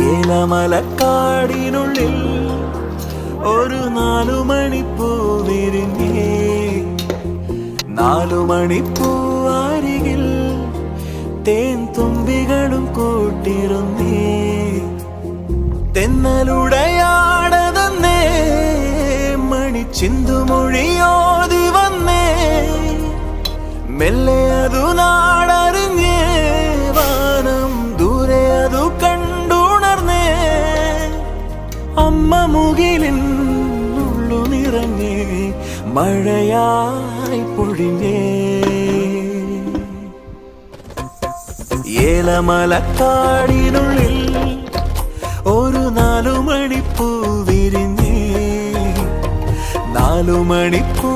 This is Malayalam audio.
ഏലമലക്കാടിനുള്ളിൽ ഒരു 4 മണിപ്പൂ വിരിഞ്ഞേ. 4 മണിപ്പൂ അരികിൽ തേൻ തുമ്പികളും കൂട്ടിരുന്നേ. തെന്നലുടയാടതന്നേ മണിച്ചിന്തുമൊഴിയോതി വന്നേ. മെല്ലെ അതു നാടറിഞ്ഞേ, വാനം ദൂരെ അതു കണ്ടുണർന്നേ. അമ്മ മുകിലിൻ ഉള്ളു നിറഞ്ഞേ, മഴയായി പൊഴിഞ്ഞേ. ഏലമലക്കാടിനുള്ളിൽ ഒരു 4 മണിപ്പൂ വിരിഞ്ഞേ. 4 മണിപ്പൂ